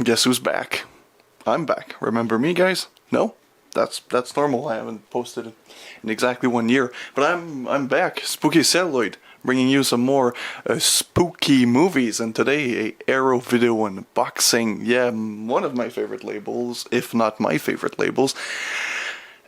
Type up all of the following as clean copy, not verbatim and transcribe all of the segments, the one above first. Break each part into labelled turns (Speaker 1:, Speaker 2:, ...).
Speaker 1: Guess who's back? I'm back. Remember me, guys? No? That's normal. I haven't posted in exactly 1 year, but I'm back. Spooky Celluloid, bringing you some more spooky movies, and today a Arrow video unboxing. Yeah, one of my favorite labels, if not my favorite labels.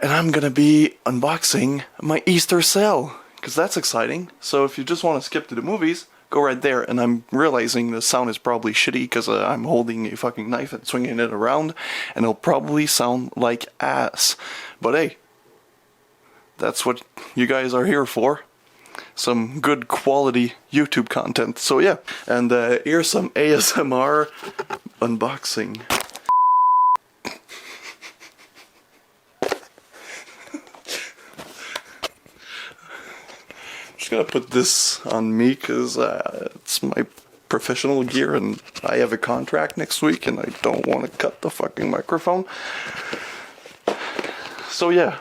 Speaker 1: And I'm gonna be unboxing my Easter sale, because that's exciting. So if you just want to skip to the movies, go right there. And I'm realizing the sound is probably shitty because I'm holding a fucking knife and swinging it around, and it'll probably sound like ass. But hey, that's what you guys are here for. Some good quality YouTube content. So yeah, and here's some ASMR unboxing. Just gonna put this on me because it's my professional gear and I have a contract next week and I don't want to cut the fucking microphone. So yeah,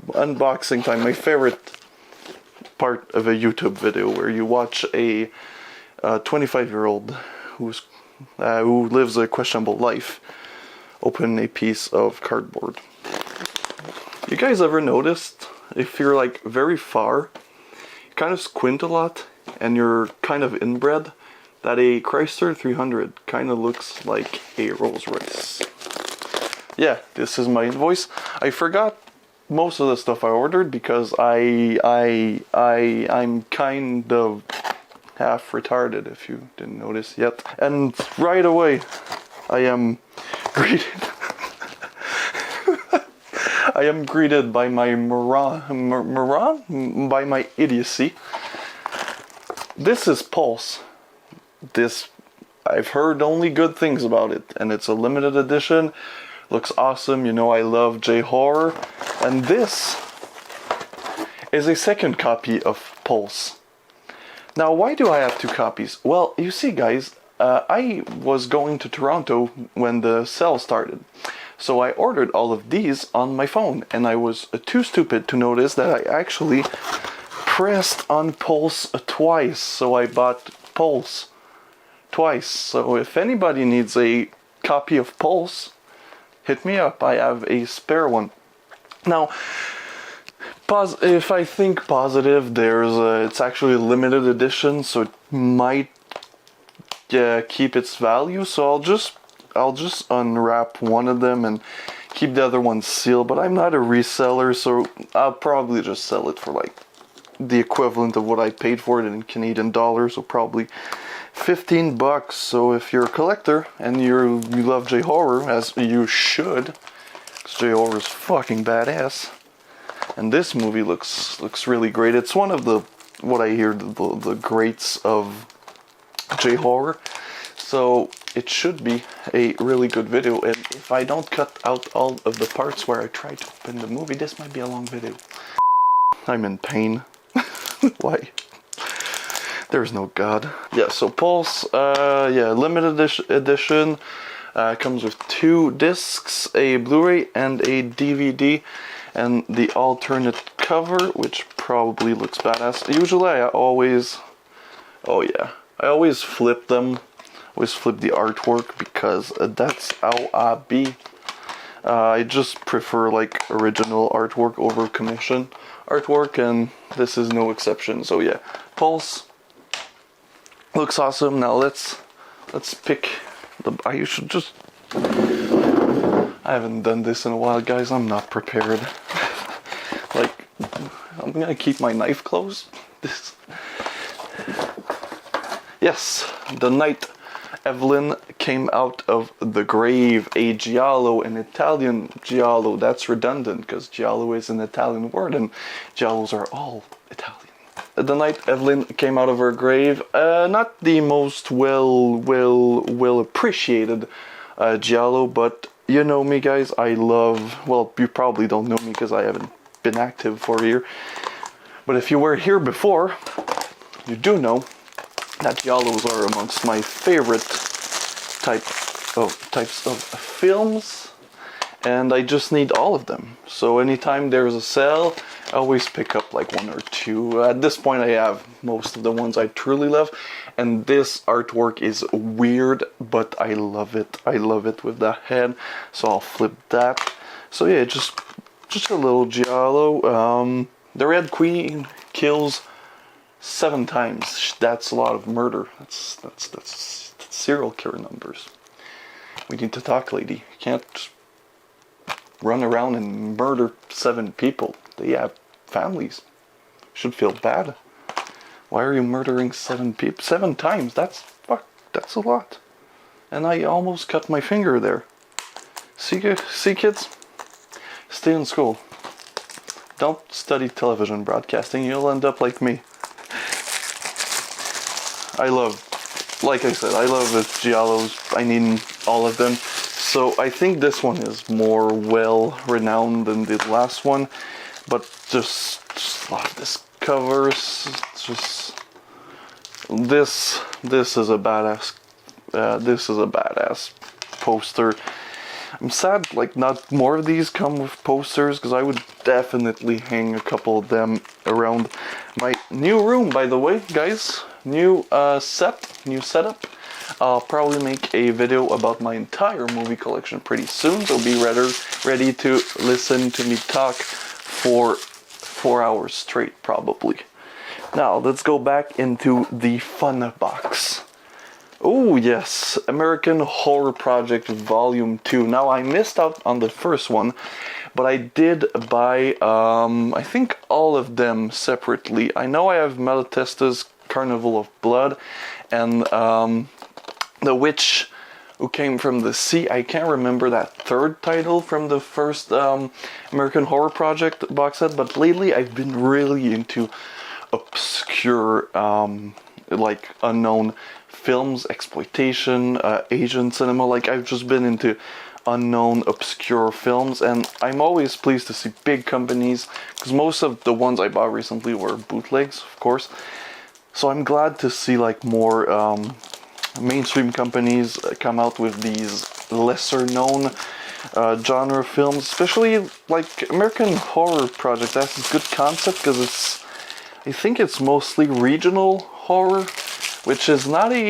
Speaker 1: unboxing time. My favorite part of a YouTube video, where you watch a 25-year-old who lives a questionable life open a piece of cardboard. You guys ever noticed, if you're like very far, kind of squint a lot and you're kind of inbred, that a Chrysler 300 kind of looks like a Rolls Royce. Yeah, this is my invoice. I forgot most of the stuff I ordered because I'm kind of half retarded, if you didn't notice yet. And right away I am greeted I am greeted by my by my idiocy. This is Pulse. This, I've heard only good things about it, and it's a limited edition. Looks awesome. You know I love J-horror. And this is a second copy of Pulse. Now, why do I have two copies? Well, you see, guys, I was going to Toronto when the sale started. So I ordered all of these on my phone, and I was too stupid to notice that I actually pressed on Pulse twice. So I bought Pulse twice. So if anybody needs a copy of Pulse, hit me up. I have a spare one. Now, if I think positive, it's actually a limited edition, so it might keep its value. So I'll just unwrap one of them and keep the other one sealed, but I'm not a reseller, so I'll probably just sell it for like the equivalent of what I paid for it in Canadian dollars, so probably $15. So if you're a collector and you love J-horror, as you should, because J-horror is fucking badass, and this movie looks really great. It's one of what I hear, the greats of J-horror. So it should be a really good video, and if I don't cut out all of the parts where I try to open the movie, this might be a long video. I'm in pain. Why? There's no God. Yeah, so Pulse, yeah, limited edition, comes with 2 discs, a Blu-ray and a DVD, and the alternate cover, which probably looks badass. Usually I always flip them. Always flip the artwork because that's how I be. I just prefer like original artwork over commission artwork, and this is no exception. So yeah, Pulse looks awesome. Now let's pick the. I haven't done this in a while, guys. I'm not prepared. Like, I'm gonna keep my knife close. Yes, the night Evelyn came out of the grave, a Giallo, an Italian Giallo. That's redundant because Giallo is an Italian word and Giallos are all Italian. The night Evelyn came out of her grave, not the most well appreciated Giallo, but you know me, guys, I love, well, you probably don't know me because I haven't been active for a year, but if you were here before, you do know that Giallos are amongst my favorite types of films and I just need all of them. So anytime there's a sale, I always pick up like one or two. At this point I have most of the ones I truly love, and this artwork is weird, but I love it. I love it with that head, so I'll flip that. So yeah, just a little Giallo. The Red Queen kills 7 times. That's a lot of murder. That's serial killer numbers. We need to talk, lady. You can't run around and murder 7 people. They have families. Should feel bad. Why are you murdering 7 people? 7 times. That's a lot. And I almost cut my finger there. See kids? Stay in school. Don't study television broadcasting. You'll end up like me. Like I said, I love the Giallos. I need all of them. So I think this one is more well renowned than the last one, but just love this cover. Just this is a badass. This is a badass poster. I'm sad like not more of these come with posters, because I would definitely hang a couple of them around my new room, by the way, guys. New setup. I'll probably make a video about my entire movie collection pretty soon, so be ready to listen to me talk for 4 hours straight, probably. Now, let's go back into the fun box. Oh yes, American Horror Project Volume 2. Now, I missed out on the first one, but I did buy, I think all of them separately. I know I have Malatesta's Carnival of Blood, and The Witch Who Came from the Sea. I can't remember that third title from the first American Horror Project box set, but lately I've been really into obscure, like unknown films, exploitation, Asian cinema. Like, I've just been into unknown, obscure films, and I'm always pleased to see big companies, because most of the ones I bought recently were bootlegs, of course. So I'm glad to see like more mainstream companies come out with these lesser known genre films, especially like American Horror Project. That's a good concept, because I think it's mostly regional horror, which is not a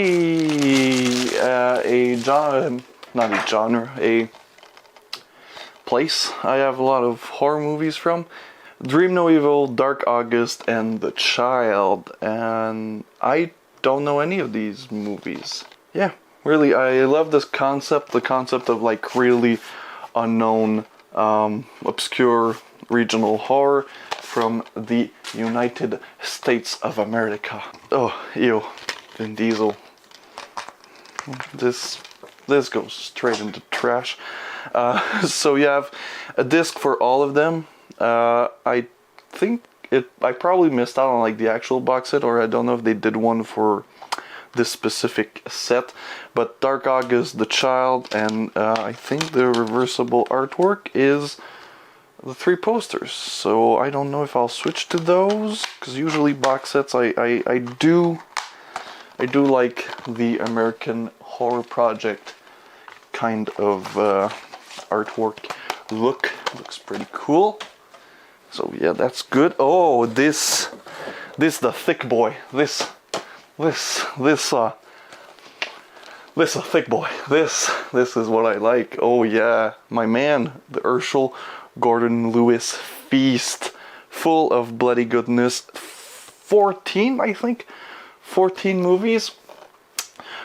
Speaker 1: place I have a lot of horror movies from. Dream No Evil, Dark August, and The Child, and I don't know any of these movies. Yeah, really, I love this concept, the concept of like really unknown, obscure regional horror from the United States of America. Oh, ew, Vin Diesel. This goes straight into trash. So you have a disc for all of them. I think I probably missed out on like the actual box set, or I don't know if they did one for this specific set, but Dark August, The Child, and I think the reversible artwork is the 3 posters. So I don't know if I'll switch to those, because usually box sets I do like the American Horror Project kind of artwork look. Looks pretty cool. So yeah, that's good. Oh, this the thick boy. This a thick boy. This is what I like. Oh yeah, my man, the Herschel Gordon Lewis feast, full of bloody goodness. 14, I think, 14 movies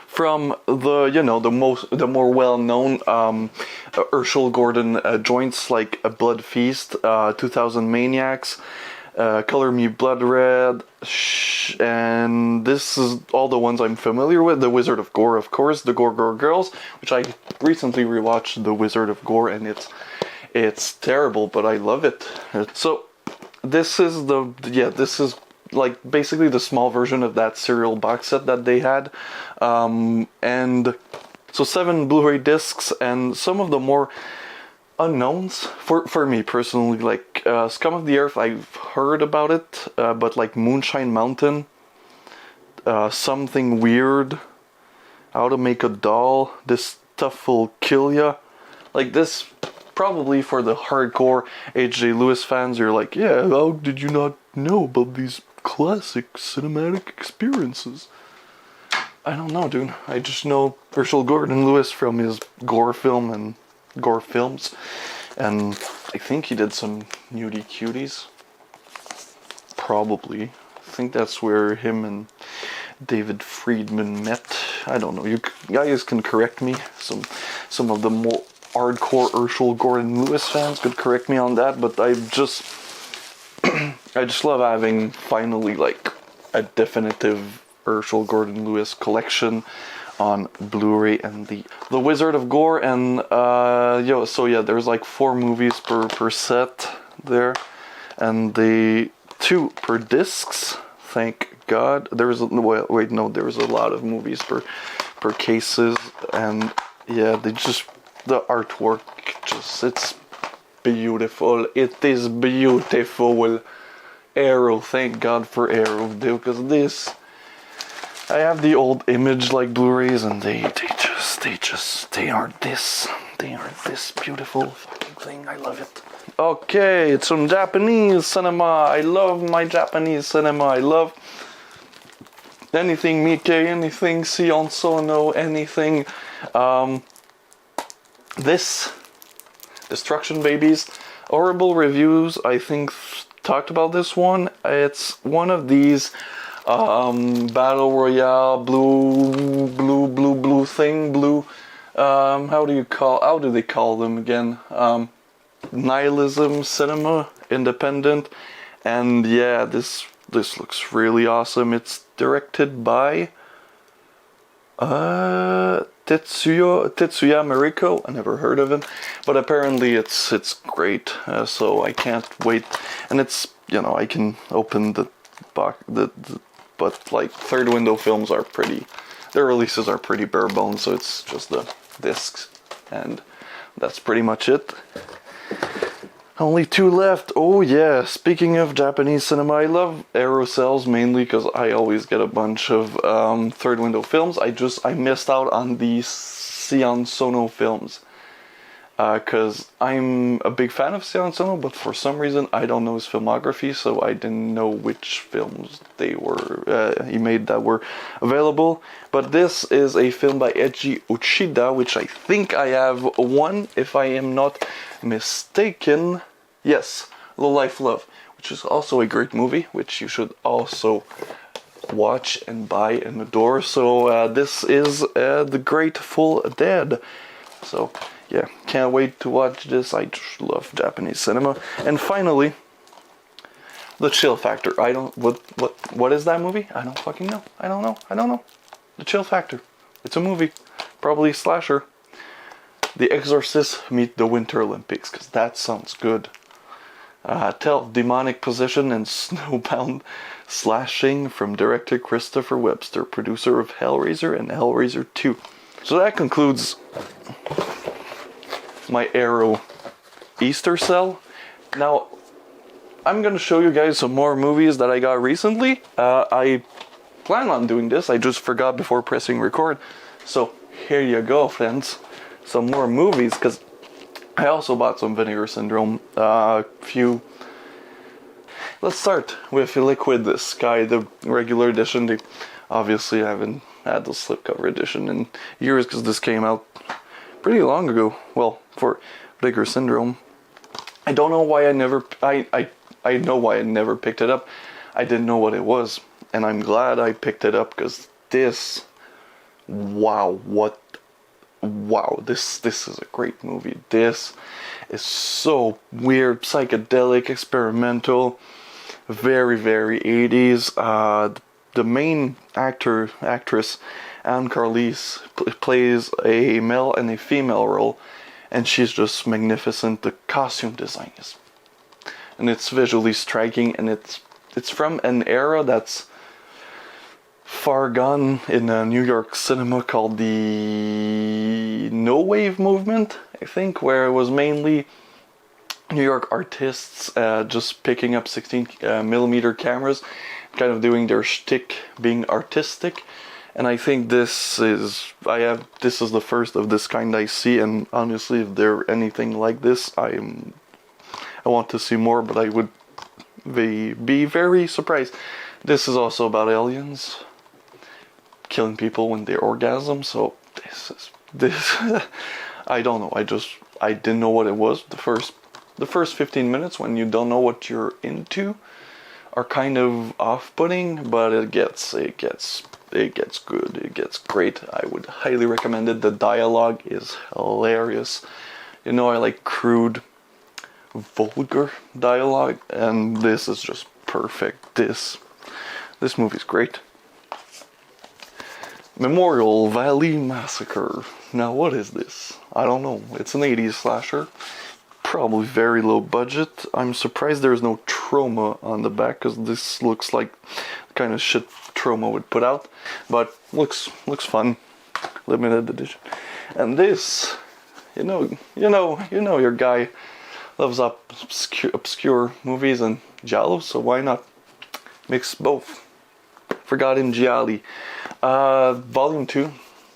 Speaker 1: from the more well-known Herschel Gordon joints, like A Blood Feast, 2000 Maniacs, Color Me Blood Red, and this is all the ones I'm familiar with. The Wizard of Gore, of course, The Gore Girls, which I recently rewatched The Wizard of Gore, and it's terrible, but I love it. So this is like basically the small version of that serial box set that they had, and so 7 Blu-ray discs, and some of the more unknowns for me personally, like Scum of the Earth. I've heard about it, but like Moonshine Mountain, Something Weird, How to Make a Doll, This Stuff Will Kill Ya, like this probably for the hardcore H.J. Lewis fans, you're like, yeah, how did you not know about these classic cinematic experiences? I don't know, dude. I just know Herschel Gordon Lewis from his gore films, and I think he did some Nudie Cuties. Probably. I think that's where him and David Friedman met. I don't know. You guys can correct me. Some of the more hardcore Herschel Gordon Lewis fans could correct me on that, but I just love having finally like a definitive Herschel Gordon Lewis collection on Blu-ray and the Wizard of Gore, and so yeah, there's like 4 movies per set there, and the 2 per discs. Thank God. There's a lot of movies per cases, and yeah, the artwork it's beautiful. It is beautiful. Arrow, thank God for Arrow, dude, because I have the old Image like Blu-rays, and they are this beautiful fucking thing. I love it. Okay, it's some Japanese cinema. I love my Japanese cinema. I love anything Miike, anything Sion Sono, anything. This Destruction Babies. Horrible reviews, I think, talked about this one. It's one of these battle royale blue thing. How do they call them again? Nihilism cinema, independent, and yeah, this looks really awesome. It's directed by Tetsuya Mariko. I never heard of him, but apparently it's great. So I can't wait. And it's, I can open the box. But like Third Window Films their releases are pretty bare bones. So it's just the discs, and that's pretty much it. Only 2 left. Oh yeah, speaking of Japanese cinema, I love Aerocells mainly because I always get a bunch of Third Window Films. I missed out on the Sion Sono films because I'm a big fan of Sion Sono, but for some reason I don't know his filmography, so I didn't know which films he made that were available. But this is a film by Eiji Uchida, which I think I have one, if I am not mistaken. Yes, Low Life Love, which is also a great movie, which you should also watch and buy and adore. So this is The Grateful Dead. So yeah, can't wait to watch this. I just love Japanese cinema. And finally, The Chill Factor. What is that movie? I don't fucking know. I don't know. The Chill Factor. It's a movie, probably a slasher. The Exorcist meet the Winter Olympics, because that sounds good. Tell Demonic Possession and Snowbound Slashing from director Christopher Webster, producer of Hellraiser and Hellraiser 2. So that concludes my Arrow Easter Cell. Now, I'm going to show you guys some more movies that I got recently. I plan on doing this, I just forgot before pressing record. So here you go, friends. Some more movies, because I also bought some Vinegar Syndrome, Let's start with Liquid Sky, the regular edition. Obviously, I haven't had the slipcover edition in years, because this came out pretty long ago. Well, for Vinegar Syndrome. I don't know why I never picked it up. I didn't know what it was, and I'm glad I picked it up, because this, this is a great movie. This is so weird, psychedelic, experimental, very, very 80s. The main actress, Anne Carlise, plays a male and a female role, and she's just magnificent. The costume design and it's visually striking, and it's from an era that's far gone in New York cinema called the No Wave movement, I think, where it was mainly New York artists just picking up 16mm cameras, kind of doing their shtick, being artistic, And I think this is the first of this kind I see, and honestly, if there anything like this, I want to see more, but I would be very surprised. This is also about aliens killing people when they orgasm, so this I don't know, I didn't know what it was. The first 15 minutes, when you don't know what you're into, are kind of off-putting, but it gets good, it gets great. I would highly recommend it. The dialogue is hilarious. You know, I like crude, vulgar dialogue, and this is just perfect. This movie's great. Memorial Valley Massacre. Now, what is this? I don't know. It's an 80s slasher. Probably very low budget. I'm surprised there's no trauma on the back, because this looks like the kind of shit trauma would put out. But looks fun. Limited edition. And this, you know your guy loves obscure movies and Giallo, so why not mix both? Forgotten Gialli. Volume 2.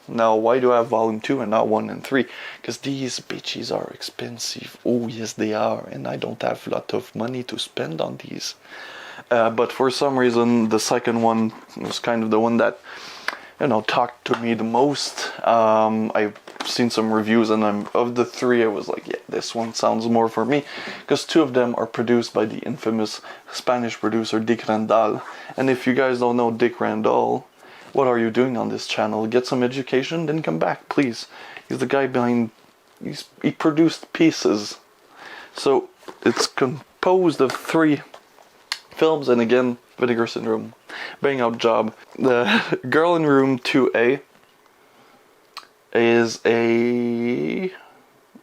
Speaker 1: Now, why do I have Volume 2 and not 1 and 3? Because these bitches are expensive. Oh, yes, they are. And I don't have a lot of money to spend on these. But for some reason, the second one was kind of the one that, talked to me the most. I've seen some reviews, and of the three, I was like, yeah, this one sounds more for me. Because two of them are produced by the infamous Spanish producer Dick Randall. And if you guys don't know Dick Randall, what are you doing on this channel? Get some education, then come back, please. He's the guy behind... He produced Pieces. So, it's composed of 3 films, and again, Vinegar Syndrome. Bang out job. The Girl in Room 2A is a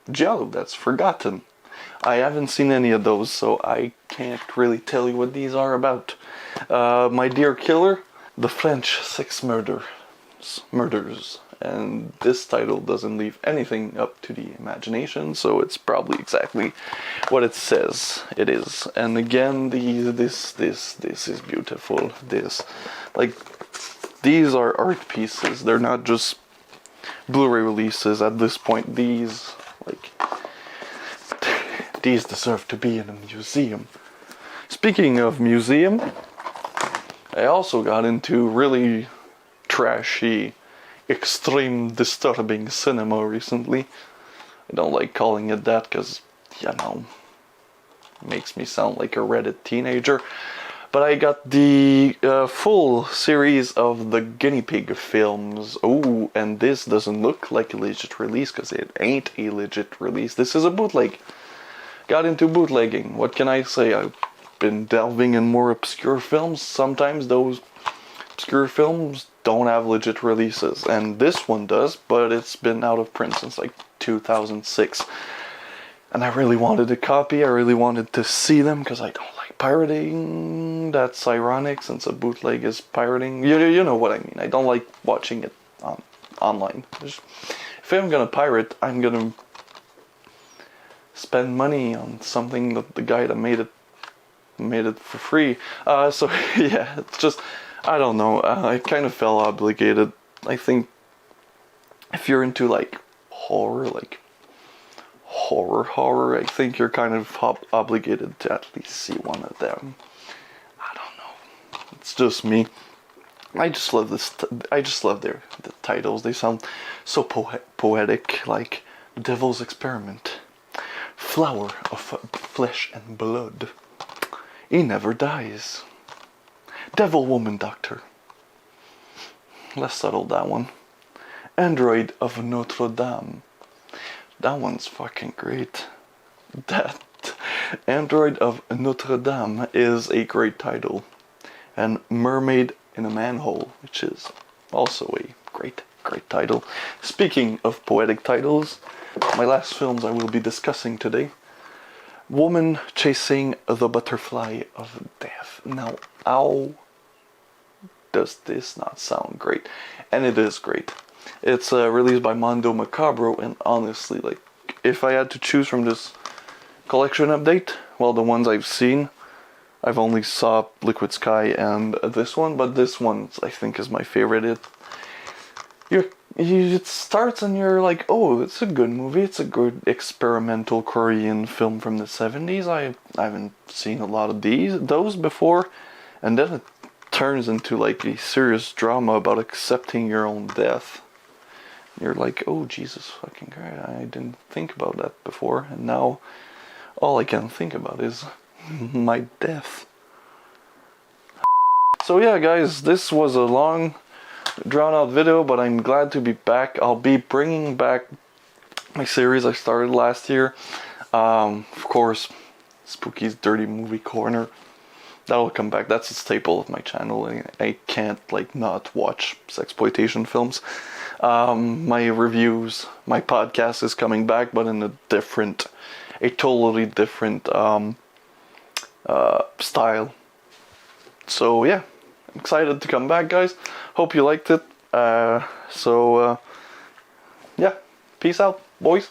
Speaker 1: Giallo that's forgotten. I haven't seen any of those, so I can't really tell you what these are about. My Dear Killer, The French Sex Murders, and this title doesn't leave anything up to the imagination, so it's probably exactly what it says it is. And again, this is beautiful. These are art pieces. They're not just Blu-ray releases at this point. These deserve to be in a museum. Speaking of museum, I also got into really trashy, extreme, disturbing cinema recently. I don't like calling it that because, makes me sound like a Reddit teenager. But I got the full series of the guinea pig films. Oh, and this doesn't look like a legit release because it ain't a legit release. This is a bootleg. Got into bootlegging. What can I say? I've been delving in more obscure films. Sometimes those obscure films don't have legit releases, and this one does, but it's been out of print since like 2006. And I really wanted a copy. I really wanted to see them because I don't like pirating. That's ironic since a bootleg is pirating. You know what I mean. I don't like watching it online. If I'm gonna pirate, I'm gonna spend money on something that the guy that made it for free. So yeah, it's just, I don't know. I kind of felt obligated. I think if you're into like horror, I think you're kind of obligated to at least see one of them. I don't know. It's just me. I just love this. I just love the titles. They sound so poetic, like The Devil's Experiment, Flower of Flesh and Blood, He Never Dies, Devil Woman Doctor. Let's settle that one. Android of Notre Dame. That one's fucking great. That Android of Notre Dame is a great title. And Mermaid in a Manhole, which is also a great title. Speaking of poetic titles, my last films I will be discussing today. Woman Chasing the Butterfly of Death. Now, how does this not sound great? And it is great. It's released by Mondo Macabro, and honestly, if I had to choose from this collection update, well, the ones I've seen, I've only saw Liquid Sky and this one, but this one I think is my favorite. it starts and you're like, oh, it's a good movie. It's a good experimental Korean film from the 70s. I haven't seen a lot of those before. And then it turns into like a serious drama about accepting your own death. You're like, oh, Jesus fucking Christ, I didn't think about that before. And now all I can think about is my death. So yeah, guys, this was a long, drawn out video, but I'm glad to be back. I'll be bringing back my series I started last year. Of course, Spooky's Dirty Movie Corner. That'll come back. That's a staple of my channel. I can't like not watch sexploitation films. My reviews, my podcast is coming back, but in a totally different style. So yeah, I'm excited to come back, guys. Hope you liked it. Yeah, peace out, boys.